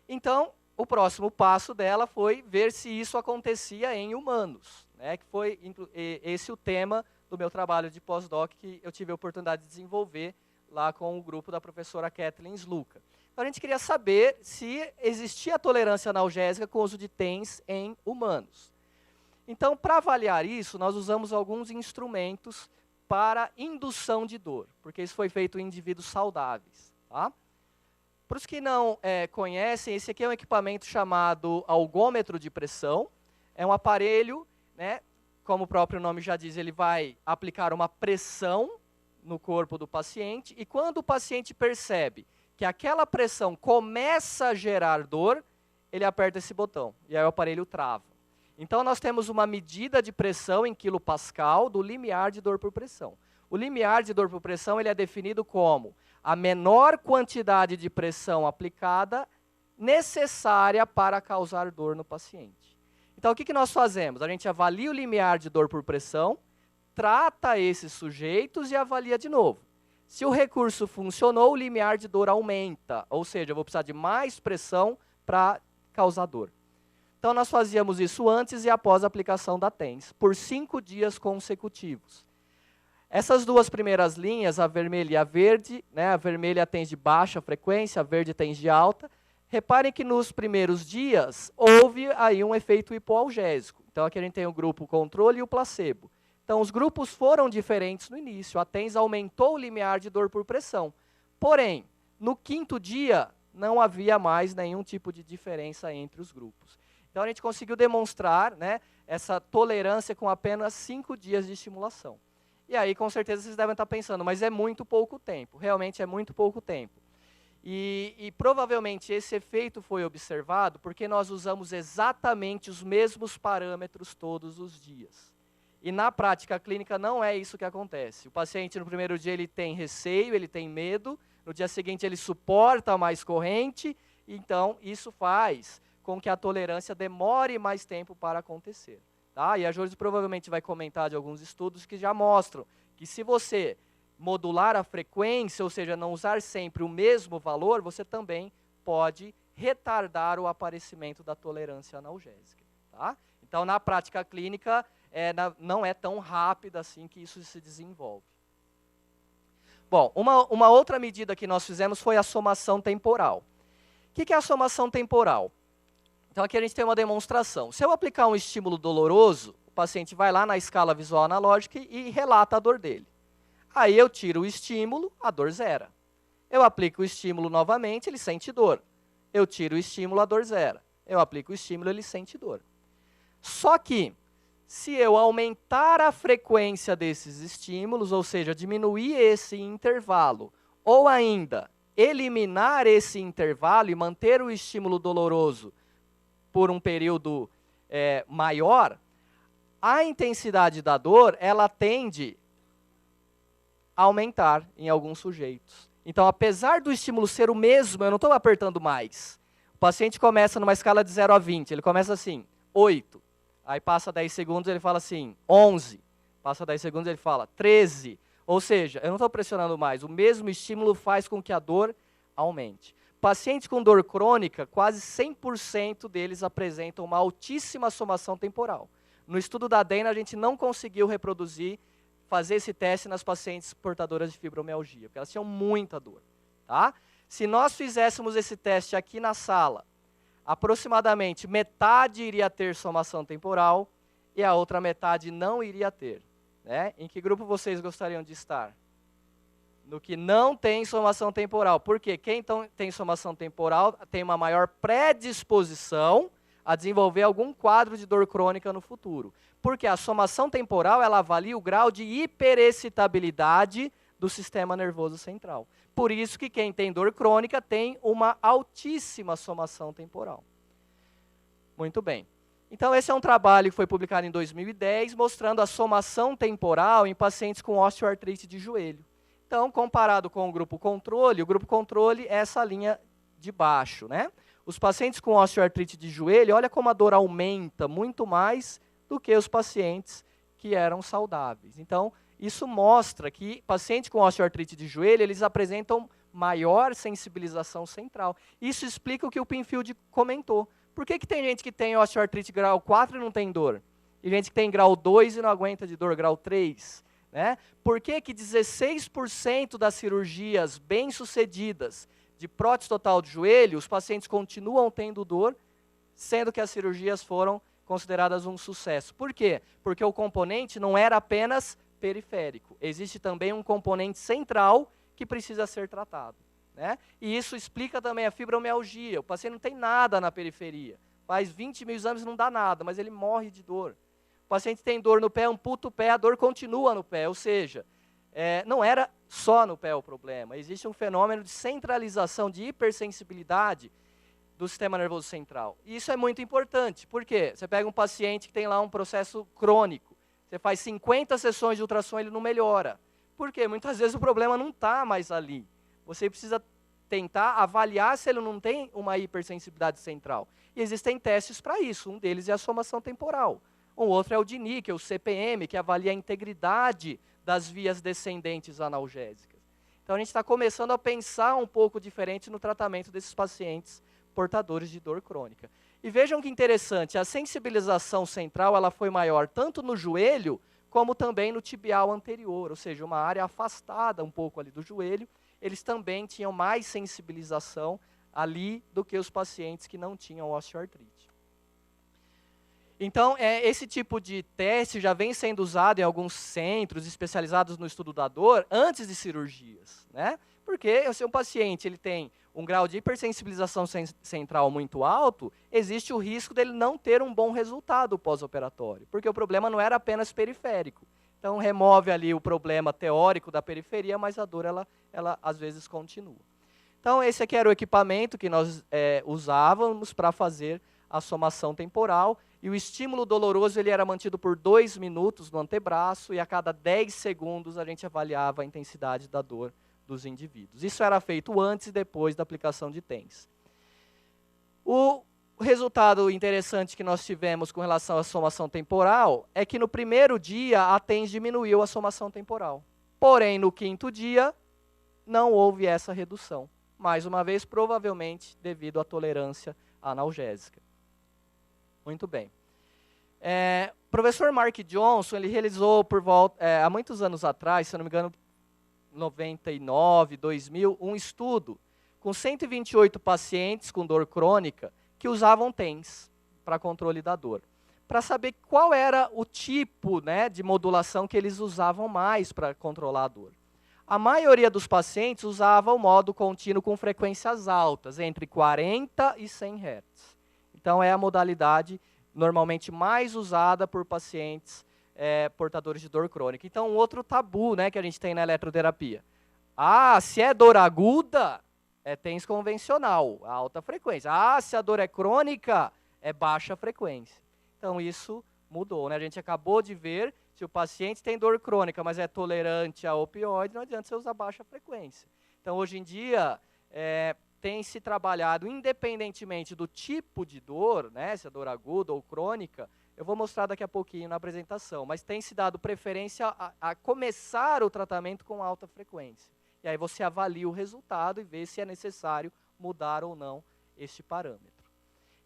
Então, o próximo passo dela foi ver se isso acontecia em humanos, né, que foi esse o tema do meu trabalho de pós-doc que eu tive a oportunidade de desenvolver lá com o grupo da professora Kathleen Sluka. Então, a gente queria saber se existia tolerância analgésica com o uso de TENS em humanos. Então, para avaliar isso, nós usamos alguns instrumentos para indução de dor, porque isso foi feito em indivíduos saudáveis. Tá? Para os que não conhecem, esse aqui é um equipamento chamado algômetro de pressão. É um aparelho, né, como o próprio nome já diz, ele vai aplicar uma pressão no corpo do paciente, e quando o paciente percebe que aquela pressão começa a gerar dor, ele aperta esse botão, e aí o aparelho trava. Então, nós temos uma medida de pressão em quilopascal do limiar de dor por pressão. O limiar de dor por pressão ele é definido como a menor quantidade de pressão aplicada necessária para causar dor no paciente. Então, o que nós fazemos? A gente avalia o limiar de dor por pressão, trata esses sujeitos e avalia de novo. Se o recurso funcionou, o limiar de dor aumenta, ou seja, eu vou precisar de mais pressão para causar dor. Então, nós fazíamos isso antes e após a aplicação da TENS, por 5 dias consecutivos. Essas duas primeiras linhas, a vermelha e a verde, né, a vermelha TENS de baixa frequência, a verde TENS de alta. Reparem que nos primeiros dias houve aí um efeito hipoalgésico. Então, aqui a gente tem o grupo controle e o placebo. Então, os grupos foram diferentes no início. A TENS aumentou o limiar de dor por pressão. Porém, no 5º dia, não havia mais nenhum tipo de diferença entre os grupos. Então, a gente conseguiu demonstrar, né, essa tolerância com apenas 5 dias de estimulação. E aí, com certeza, vocês devem estar pensando, mas é muito pouco tempo. Realmente é muito pouco tempo. E provavelmente esse efeito foi observado porque nós usamos exatamente os mesmos parâmetros todos os dias. E na prática clínica não é isso que acontece. O paciente no primeiro dia ele tem receio, ele tem medo, no dia seguinte ele suporta mais corrente, então isso faz com que a tolerância demore mais tempo para acontecer. Tá? E a Josi provavelmente vai comentar de alguns estudos que já mostram que se você modular a frequência, ou seja, não usar sempre o mesmo valor, você também pode retardar o aparecimento da tolerância analgésica. Tá? Então, na prática clínica, não é tão rápida assim que isso se desenvolve. Bom, uma outra medida que nós fizemos foi a somação temporal. O que é a somação temporal? Então, aqui a gente tem uma demonstração. Se eu aplicar um estímulo doloroso, o paciente vai lá na escala visual analógica e relata a dor dele. Aí eu tiro o estímulo, a dor zera. Eu aplico o estímulo novamente, ele sente dor. Eu tiro o estímulo, a dor zera. Eu aplico o estímulo, ele sente dor. Só que, se eu aumentar a frequência desses estímulos, ou seja, diminuir esse intervalo, ou ainda eliminar esse intervalo e manter o estímulo doloroso por um período maior, a intensidade da dor, ela tende a aumentar em alguns sujeitos. Então, apesar do estímulo ser o mesmo, eu não estou apertando mais. O paciente começa numa escala de 0 a 20, ele começa assim, 8. Aí passa 10 segundos, ele fala assim, 11. Passa 10 segundos, ele fala 13. Ou seja, eu não estou pressionando mais, o mesmo estímulo faz com que a dor aumente. Pacientes com dor crônica, quase 100% deles apresentam uma altíssima somação temporal. No estudo da Dana, a gente não conseguiu fazer esse teste nas pacientes portadoras de fibromialgia, porque elas tinham muita dor. Tá? Se nós fizéssemos esse teste aqui na sala, aproximadamente metade iria ter somação temporal e a outra metade não iria ter. né? Em que grupo vocês gostariam de estar? No que não tem somação temporal. Por quê? Quem então tem somação temporal tem uma maior predisposição a desenvolver algum quadro de dor crônica no futuro. Porque a somação temporal, ela avalia o grau de hiperexcitabilidade do sistema nervoso central. Por isso que quem tem dor crônica tem uma altíssima somação temporal. Muito bem. Então, esse é um trabalho que foi publicado em 2010, mostrando a somação temporal em pacientes com osteoartrite de joelho. Então, comparado com o grupo controle é essa linha de baixo, né? Os pacientes com osteoartrite de joelho, olha como a dor aumenta muito mais do que os pacientes que eram saudáveis. Então, isso mostra que pacientes com osteoartrite de joelho, eles apresentam maior sensibilização central. Isso explica o que o Pinfield comentou. Por que tem gente que tem osteoartrite grau 4 e não tem dor? E gente que tem grau 2 e não aguenta de dor, grau 3? Né? Por que 16% das cirurgias bem-sucedidas de prótese total de joelho, os pacientes continuam tendo dor, sendo que as cirurgias foram consideradas um sucesso? Por quê? Porque o componente não era apenas periférico. Existe também um componente central que precisa ser tratado. Né? E isso explica também a fibromialgia. O paciente não tem nada na periferia. Faz 20 mil exames e não dá nada, mas ele morre de dor. O paciente tem dor no pé, amputa o pé, a dor continua no pé. Ou seja, não era só no pé o problema. Existe um fenômeno de centralização, de hipersensibilidade do sistema nervoso central. E isso é muito importante. Por quê? Você pega um paciente que tem lá um processo crônico. Você faz 50 sessões de ultrassom e ele não melhora. Por quê? Muitas vezes o problema não está mais ali. Você precisa tentar avaliar se ele não tem uma hipersensibilidade central. E existem testes para isso. Um deles é a somação temporal. Um outro é o DINI, que é o CPM, que avalia a integridade das vias descendentes analgésicas. Então, a gente está começando a pensar um pouco diferente no tratamento desses pacientes portadores de dor crônica. E vejam que interessante, a sensibilização central ela foi maior tanto no joelho, como também no tibial anterior, ou seja, uma área afastada um pouco ali do joelho, eles também tinham mais sensibilização ali do que os pacientes que não tinham osteoartrite. Então, esse tipo de teste já vem sendo usado em alguns centros especializados no estudo da dor antes de cirurgias, né? Porque se um paciente ele tem um grau de hipersensibilização central muito alto, existe o risco dele não ter um bom resultado pós-operatório, porque o problema não era apenas periférico. Então, remove ali o problema teórico da periferia, mas a dor, ela às vezes continua. Então, esse aqui era o equipamento que nós usávamos para fazer a somação temporal, e o estímulo doloroso ele era mantido por 2 minutos no antebraço, e a cada 10 segundos a gente avaliava a intensidade da dor dos indivíduos. Isso era feito antes e depois da aplicação de TENS. O resultado interessante que nós tivemos com relação à somação temporal é que no primeiro dia a TENS diminuiu a somação temporal. Porém, no 5º dia, não houve essa redução. Mais uma vez, provavelmente devido à tolerância analgésica. Muito bem. O professor Mark Johnson, ele realizou há muitos anos atrás, se não me engano, 99, 2000, um estudo com 128 pacientes com dor crônica que usavam TENS para controle da dor, para saber qual era o tipo, né, de modulação que eles usavam mais para controlar a dor. A maioria dos pacientes usava o modo contínuo com frequências altas, entre 40 e 100 Hz. Então, é a modalidade normalmente mais usada por pacientes portadores de dor crônica. Então, um outro tabu, né, que a gente tem na eletroterapia. Se é dor aguda, é TENS convencional, alta frequência. Se a dor é crônica, é baixa frequência. Então, isso mudou, né? A gente acabou de ver, se o paciente tem dor crônica, mas é tolerante a opioide, não adianta você usar baixa frequência. Então, hoje em dia, tem se trabalhado, independentemente do tipo de dor, né, se é dor aguda ou crônica, eu vou mostrar daqui a pouquinho na apresentação, mas tem se dado preferência a começar o tratamento com alta frequência. E aí você avalia o resultado e vê se é necessário mudar ou não este parâmetro.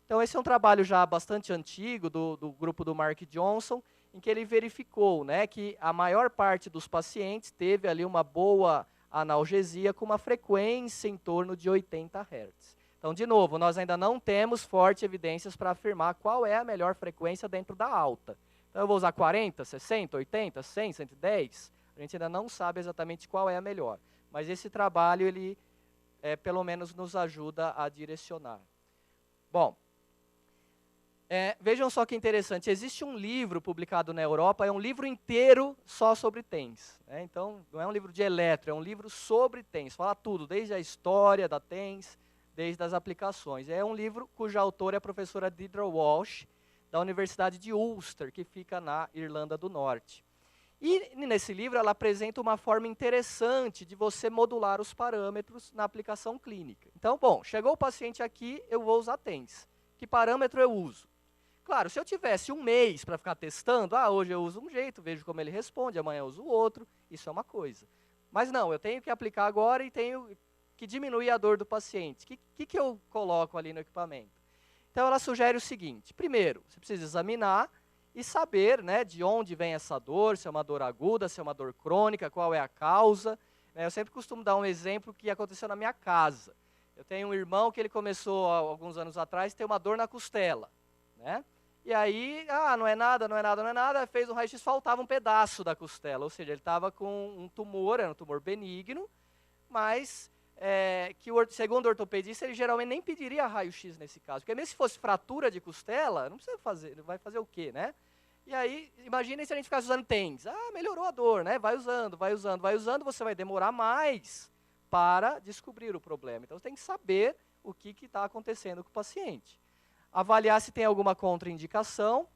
Então, esse é um trabalho já bastante antigo do grupo do Mark Johnson, em que ele verificou, né, que a maior parte dos pacientes teve ali uma boa analgesia com uma frequência em torno de 80 Hz. Então, de novo, nós ainda não temos fortes evidências para afirmar qual é a melhor frequência dentro da alta. Então, eu vou usar 40, 60, 80, 100, 110? A gente ainda não sabe exatamente qual é a melhor. Mas esse trabalho, ele, pelo menos, nos ajuda a direcionar. Bom, vejam só que interessante. Existe um livro publicado na Europa, é um livro inteiro só sobre TENS. Né? Então, não é um livro de eletro, é um livro sobre TENS. Fala tudo, desde a história da TENS, desde as aplicações. É um livro cuja autora é a professora Deirdre Walsh, da Universidade de Ulster, que fica na Irlanda do Norte. E nesse livro ela apresenta uma forma interessante de você modular os parâmetros na aplicação clínica. Então, bom, chegou o paciente aqui, eu vou usar TENS. Que parâmetro eu uso? Claro, se eu tivesse um mês para ficar testando, hoje eu uso um jeito, vejo como ele responde, amanhã eu uso o outro, isso é uma coisa. Mas não, eu tenho que aplicar agora e tenho que diminuir a dor do paciente. O que eu coloco ali no equipamento? Então, ela sugere o seguinte. Primeiro, você precisa examinar e saber, né, de onde vem essa dor, se é uma dor aguda, se é uma dor crônica, qual é a causa. Eu sempre costumo dar um exemplo que aconteceu na minha casa. Eu tenho um irmão que ele começou, há alguns anos atrás, a ter uma dor na costela. Né? E aí, não é nada, não é nada, não é nada, fez um raio-x, faltava um pedaço da costela. Ou seja, ele estava com um tumor, era um tumor benigno, mas que segundo o ortopedista, ele geralmente nem pediria raio-x nesse caso. Porque mesmo se fosse fratura de costela, não precisa fazer, vai fazer o quê, né? E aí, imaginem se a gente ficasse usando TENS. Melhorou a dor, né? Vai usando, vai usando, vai usando, você vai demorar mais para descobrir o problema. Então, você tem que saber o que está acontecendo com o paciente. Avaliar se tem alguma contraindicação.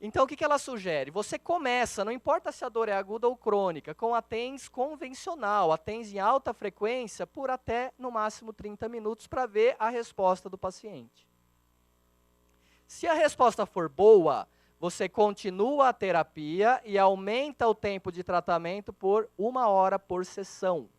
Então, o que ela sugere? Você começa, não importa se a dor é aguda ou crônica, com a TENS convencional, a TENS em alta frequência, por até, no máximo, 30 minutos, para ver a resposta do paciente. Se a resposta for boa, você continua a terapia e aumenta o tempo de tratamento por 1 hora por sessão.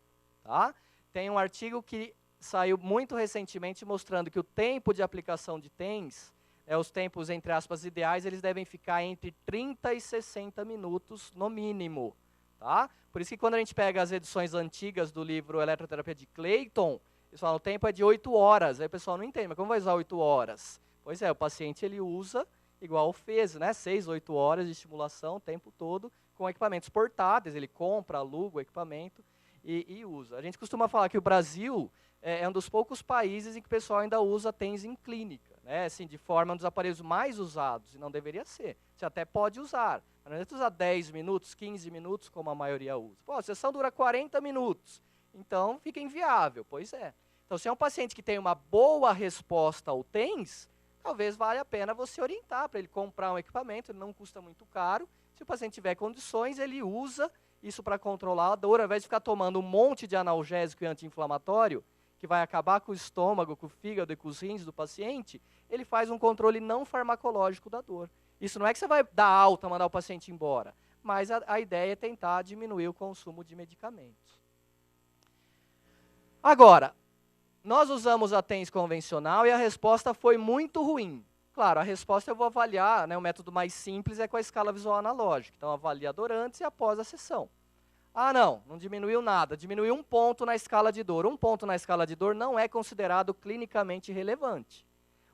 Tá? Tem um artigo que saiu muito recentemente mostrando que o tempo de aplicação de TENS, os tempos, entre aspas, ideais, eles devem ficar entre 30 e 60 minutos, no mínimo. Tá? Por isso que quando a gente pega as edições antigas do livro Eletroterapia de Clayton, eles falam, o tempo é de 8 horas. Aí o pessoal não entende, mas como vai usar 8 horas? Pois é, o paciente ele usa, igual fez, né? 6, 8 horas de estimulação o tempo todo, com equipamentos portáteis, ele compra, aluga o equipamento e usa. A gente costuma falar que o Brasil é um dos poucos países em que o pessoal ainda usa TENS em clínica. Né, assim, de forma um dos aparelhos mais usados, e não deveria ser. Você até pode usar, mas não adianta usar 10 minutos, 15 minutos, como a maioria usa. Pô, a sessão dura 40 minutos, então fica inviável, pois é. Então, se é um paciente que tem uma boa resposta ao TENS, talvez valha a pena você orientar para ele comprar um equipamento, ele não custa muito caro. Se o paciente tiver condições, ele usa isso para controlar a dor, ao invés de ficar tomando um monte de analgésico e anti-inflamatório, que vai acabar com o estômago, com o fígado e com os rins do paciente, ele faz um controle não farmacológico da dor. Isso não é que você vai dar alta, mandar o paciente embora, mas a ideia é tentar diminuir o consumo de medicamentos. Agora, nós usamos a TENS convencional e a resposta foi muito ruim. Claro, a resposta eu vou avaliar, né, o método mais simples é com a escala visual analógica. Então, avalia a dor antes e após a sessão. Não diminuiu nada, diminuiu 1 ponto na escala de dor. 1 ponto na escala de dor não é considerado clinicamente relevante.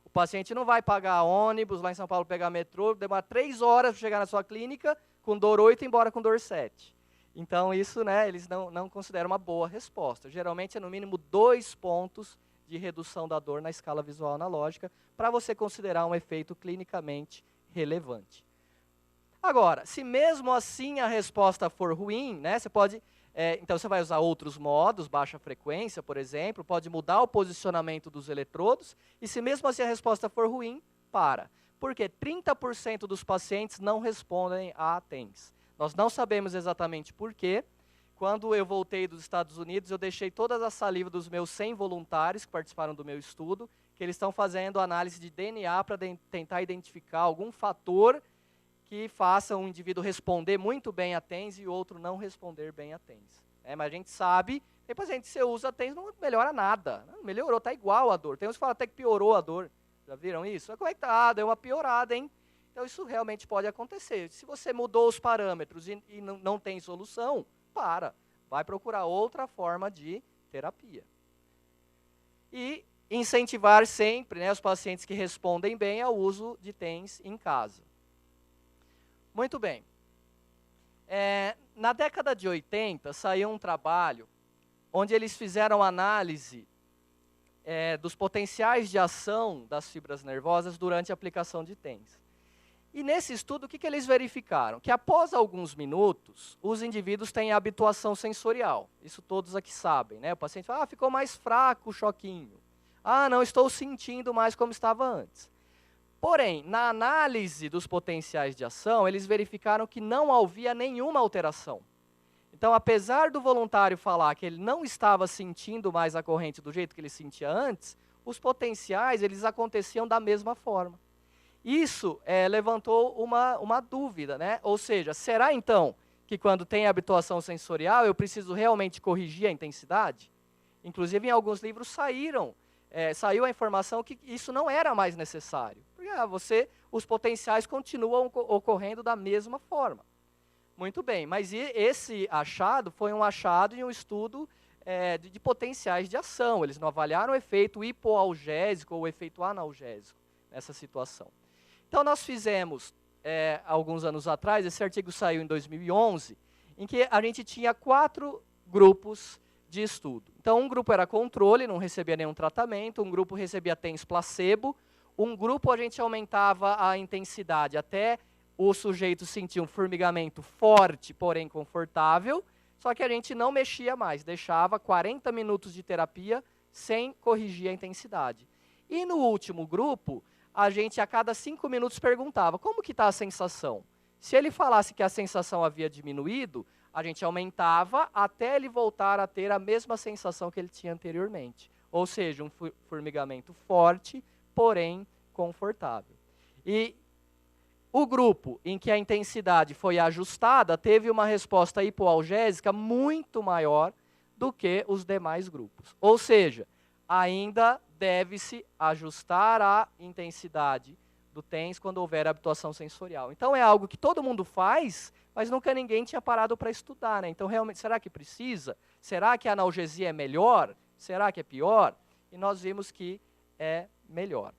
O paciente não vai pagar ônibus lá em São Paulo, pegar metrô, demora 3 horas para chegar na sua clínica, com dor 8 e embora com dor 7. Então, isso, né, eles não consideram uma boa resposta. Geralmente é no mínimo 2 pontos de redução da dor na escala visual analógica, para você considerar um efeito clinicamente relevante. Agora, se mesmo assim a resposta for ruim, né, você pode, então você vai usar outros modos, baixa frequência, por exemplo, pode mudar o posicionamento dos eletrodos, e se mesmo assim a resposta for ruim, para. Porque 30% dos pacientes não respondem a TENS. Nós não sabemos exatamente por quê. Quando eu voltei dos Estados Unidos, eu deixei toda a saliva dos meus 100 voluntários que participaram do meu estudo, que eles estão fazendo análise de DNA para tentar identificar algum fator que faça um indivíduo responder muito bem a TENS e o outro não responder bem a TENS. Mas a gente sabe, tem paciente que você usa a TENS não melhora nada. Não melhorou, está igual a dor. Tem uns que falam até que piorou a dor. Já viram isso? Como é que tá? Deu uma piorada, hein? Então isso realmente pode acontecer. Se você mudou os parâmetros e não tem solução, vai procurar outra forma de terapia. E incentivar sempre, né, os pacientes que respondem bem ao uso de TENS em casa. Muito bem. Na década de 80, saiu um trabalho onde eles fizeram análise dos potenciais de ação das fibras nervosas durante a aplicação de TENS. E nesse estudo, o que eles verificaram? Que após alguns minutos, os indivíduos têm habituação sensorial. Isso todos aqui sabem, né? O paciente fala, ficou mais fraco o choquinho. Não estou sentindo mais como estava antes. Porém, na análise dos potenciais de ação, eles verificaram que não havia nenhuma alteração. Então, apesar do voluntário falar que ele não estava sentindo mais a corrente do jeito que ele sentia antes, os potenciais eles aconteciam da mesma forma. Isso levantou uma dúvida, né? Ou seja, será então que quando tem habituação sensorial eu preciso realmente corrigir a intensidade? Inclusive, em alguns livros saiu a informação que isso não era mais necessário. Porque os potenciais continuam ocorrendo da mesma forma. Muito bem, mas esse achado foi um achado em um estudo de potenciais de ação. Eles não avaliaram o efeito hipoalgésico ou o efeito analgésico nessa situação. Então, nós fizemos, alguns anos atrás, esse artigo saiu em 2011, em que a gente tinha 4 grupos de estudo. Então, um grupo era controle, não recebia nenhum tratamento, um grupo recebia TENS placebo, um grupo a gente aumentava a intensidade até o sujeito sentir um formigamento forte, porém confortável, só que a gente não mexia mais, deixava 40 minutos de terapia sem corrigir a intensidade. E no último grupo, a gente a cada 5 minutos perguntava, como que está a sensação? Se ele falasse que a sensação havia diminuído, a gente aumentava até ele voltar a ter a mesma sensação que ele tinha anteriormente. Ou seja, um formigamento forte, porém confortável. E o grupo em que a intensidade foi ajustada teve uma resposta hipoalgésica muito maior do que os demais grupos. Ou seja, ainda deve-se ajustar a intensidade do TENS quando houver habituação sensorial. Então é algo que todo mundo faz, mas nunca ninguém tinha parado para estudar, né? Então realmente, será que precisa? Será que a analgesia é melhor? Será que é pior? E nós vimos que é melhor.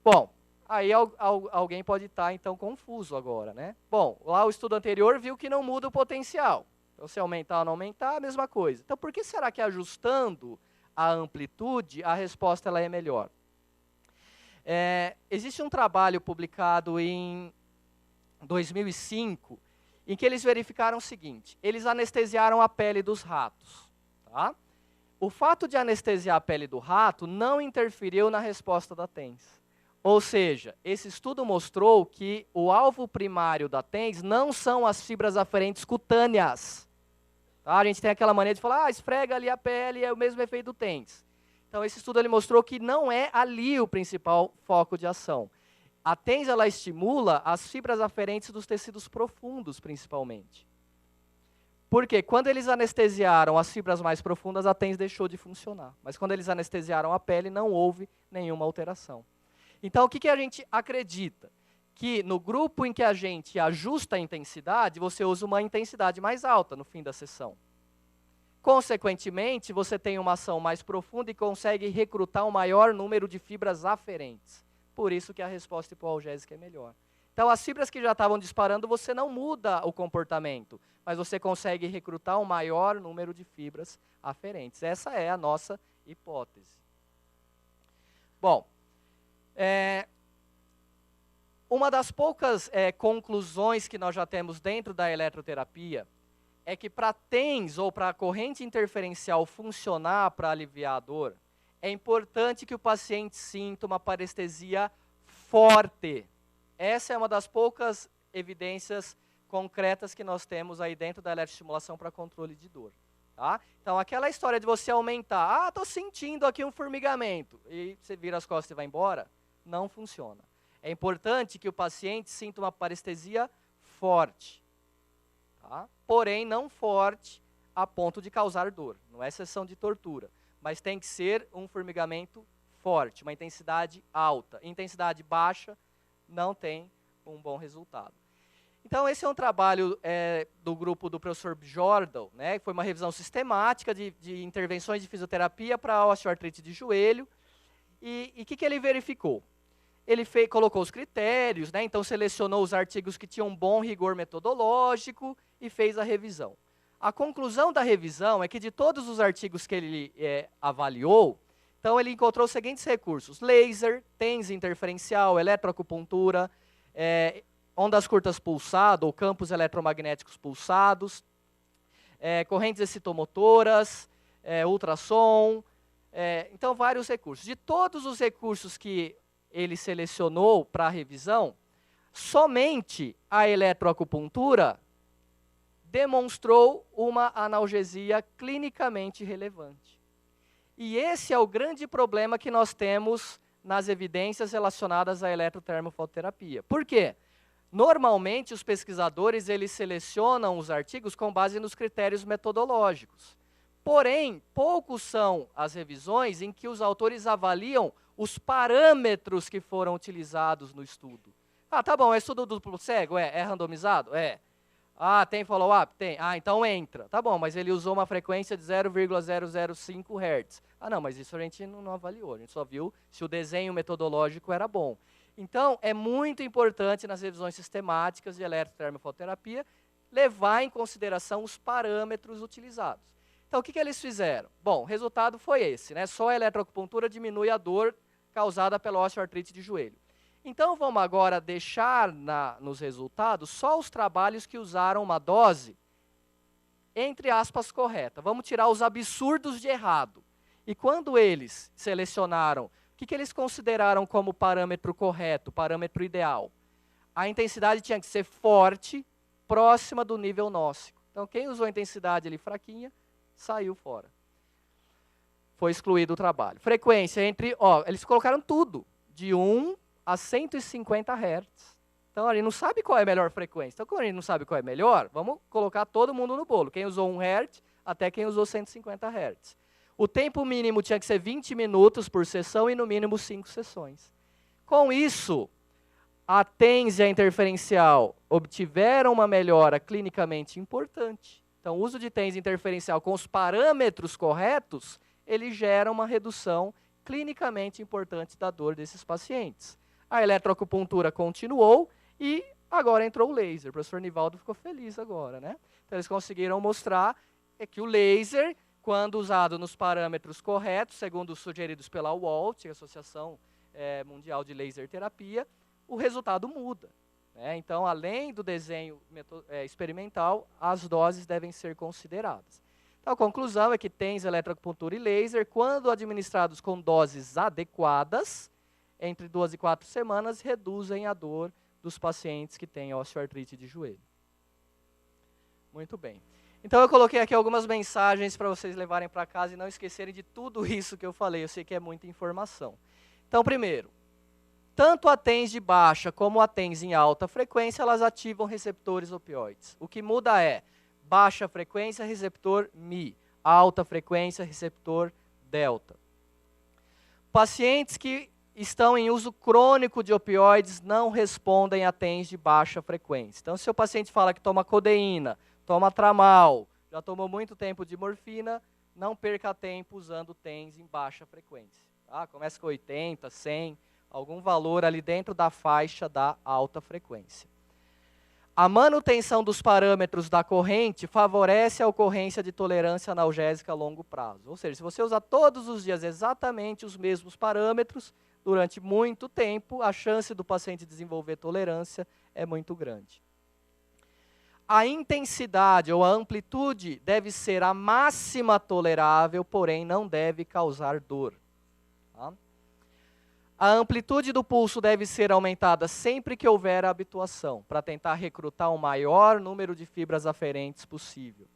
Bom, aí alguém pode estar então confuso agora, né? Bom, lá o estudo anterior viu que não muda o potencial. Então se aumentar ou não aumentar, a mesma coisa. Então por que será que ajustando a amplitude, a resposta ela é melhor? Existe um trabalho publicado em 2005, em que eles verificaram o seguinte, eles anestesiaram a pele dos ratos. Tá? O fato de anestesiar a pele do rato não interferiu na resposta da TENS. Ou seja, esse estudo mostrou que o alvo primário da TENS não são as fibras aferentes cutâneas. Tá? A gente tem aquela mania de falar, esfrega ali a pele, é o mesmo efeito do TENS. Então, esse estudo ele mostrou que não é ali o principal foco de ação. A TENS ela estimula as fibras aferentes dos tecidos profundos, principalmente. Porque quando eles anestesiaram as fibras mais profundas, a TENS deixou de funcionar. Mas quando eles anestesiaram a pele, não houve nenhuma alteração. Então, o que a gente acredita? Que no grupo em que a gente ajusta a intensidade, você usa uma intensidade mais alta no fim da sessão. Consequentemente, você tem uma ação mais profunda e consegue recrutar um maior número de fibras aferentes. Por isso que a resposta hipoalgésica é melhor. Então, as fibras que já estavam disparando, você não muda o comportamento, mas você consegue recrutar um maior número de fibras aferentes. Essa é a nossa hipótese. Bom, uma das poucas conclusões que nós já temos dentro da eletroterapia é que para TENS ou para a corrente interferencial funcionar para aliviar a dor, é importante que o paciente sinta uma parestesia forte. Essa é uma das poucas evidências concretas que nós temos aí dentro da eletroestimulação para controle de dor. Tá? Então, aquela história de você aumentar, estou sentindo aqui um formigamento, e você vira as costas e vai embora, não funciona. É importante que o paciente sinta uma parestesia forte. Tá? Porém, não forte a ponto de causar dor. Não é sessão de tortura. Mas tem que ser um formigamento forte, uma intensidade alta. Intensidade baixa não tem um bom resultado. Então, esse é um trabalho do grupo do professor Jordan, né? Foi uma revisão sistemática de intervenções de fisioterapia para osteoartrite de joelho. E o que ele verificou? ele colocou os critérios, né? Então selecionou os artigos que tinham bom rigor metodológico e fez a revisão. A conclusão da revisão é que de todos os artigos que ele avaliou, então ele encontrou os seguintes recursos: laser, TENS interferencial, eletroacupuntura, ondas curtas pulsado ou campos eletromagnéticos pulsados, correntes excitomotoras, ultrassom, então vários recursos. De todos os recursos que ele selecionou para a revisão, somente a eletroacupuntura demonstrou uma analgesia clinicamente relevante. E esse é o grande problema que nós temos nas evidências relacionadas à eletrotermofototerapia. Por quê? Normalmente, os pesquisadores eles selecionam os artigos com base nos critérios metodológicos. Porém, poucos são as revisões em que os autores avaliam os parâmetros que foram utilizados no estudo. Ah, tá bom, é estudo duplo cego? É randomizado? É. Ah, tem follow-up? Tem. Ah, então entra. Tá bom, mas ele usou uma frequência de 0,005 Hz. Ah, não, mas isso a gente não avaliou. A gente só viu se o desenho metodológico era bom. Então, é muito importante nas revisões sistemáticas de eletrotermofototerapia levar em consideração os parâmetros utilizados. Então, o que eles fizeram? Bom, o resultado foi esse, né? Só a eletroacupuntura diminui a dor causada pela osteoartrite de joelho. Então, vamos agora deixar nos resultados só os trabalhos que usaram uma dose, entre aspas, correta. Vamos tirar os absurdos de errado. E quando eles selecionaram, o que eles consideraram como parâmetro correto, parâmetro ideal? A intensidade tinha que ser forte, próxima do nível nóxico. Então, quem usou a intensidade ali fraquinha, saiu fora. Foi excluído o trabalho. Frequência entre, eles colocaram tudo, de 1 a 150 Hz. Então, a gente não sabe qual é a melhor frequência. Então, quando a gente não sabe qual é melhor, vamos colocar todo mundo no bolo. Quem usou 1 Hz, até quem usou 150 Hz. O tempo mínimo tinha que ser 20 minutos por sessão e, no mínimo, 5 sessões. Com isso, a TENS e a interferencial obtiveram uma melhora clinicamente importante. Então, o uso de TENS interferencial com os parâmetros corretos, ele gera uma redução clinicamente importante da dor desses pacientes. A eletroacupuntura continuou e agora entrou o laser. O professor Nivaldo ficou feliz agora, né? Então, eles conseguiram mostrar que o laser, quando usado nos parâmetros corretos, segundo os sugeridos pela WALT, a Associação Mundial de Laser Terapia, o resultado muda. Então, além do desenho experimental, as doses devem ser consideradas. Então, a conclusão é que TENS, eletroacupuntura e laser, quando administrados com doses adequadas, entre 2 e 4 semanas, reduzem a dor dos pacientes que têm osteoartrite de joelho. Muito bem. Então, eu coloquei aqui algumas mensagens para vocês levarem para casa e não esquecerem de tudo isso que eu falei. Eu sei que é muita informação. Então, primeiro, tanto a TENS de baixa como a TENS em alta frequência, elas ativam receptores opioides. O que muda é baixa frequência, receptor Mi. Alta frequência, receptor delta. Pacientes que estão em uso crônico de opioides não respondem a TENS de baixa frequência. Então, se o paciente fala que toma codeína, toma tramal, já tomou muito tempo de morfina, não perca tempo usando TENS em baixa frequência. Tá? Começa com 80, 100, algum valor ali dentro da faixa da alta frequência. A manutenção dos parâmetros da corrente favorece a ocorrência de tolerância analgésica a longo prazo. Ou seja, se você usar todos os dias exatamente os mesmos parâmetros, durante muito tempo, a chance do paciente desenvolver tolerância é muito grande. A intensidade ou a amplitude deve ser a máxima tolerável, porém não deve causar dor. Tá? A amplitude do pulso deve ser aumentada sempre que houver habituação, para tentar recrutar o maior número de fibras aferentes possível.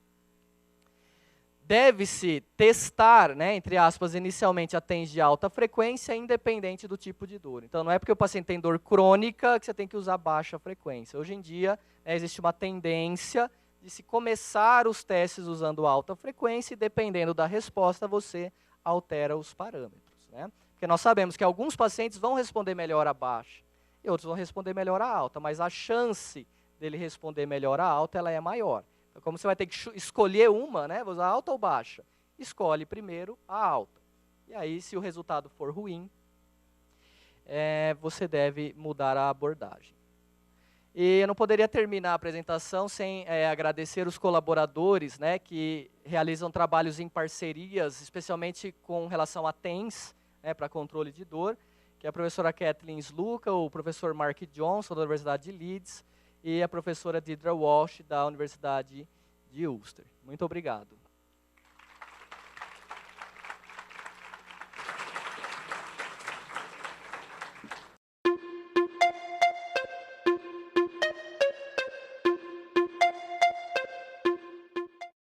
Deve-se testar, entre aspas, inicialmente a TENS de alta frequência, independente do tipo de dor. Então, não é porque o paciente tem dor crônica que você tem que usar baixa frequência. Hoje em dia, existe uma tendência de se começar os testes usando alta frequência e, dependendo da resposta, você altera os parâmetros. Porque nós sabemos que alguns pacientes vão responder melhor a baixa e outros vão responder melhor a alta, mas a chance dele responder melhor a alta ela é maior. Então, como você vai ter que escolher uma, vou usar alta ou baixa? Escolhe primeiro a alta. E aí, se o resultado for ruim, você deve mudar a abordagem. E eu não poderia terminar a apresentação sem agradecer os colaboradores, né, que realizam trabalhos em parcerias, especialmente com relação a TENS, né, para controle de dor, que é a professora Kathleen Sluka, o professor Mark Johnson, da Universidade de Leeds, e a professora Deidre Walsh, da Universidade de Ulster. Muito obrigado.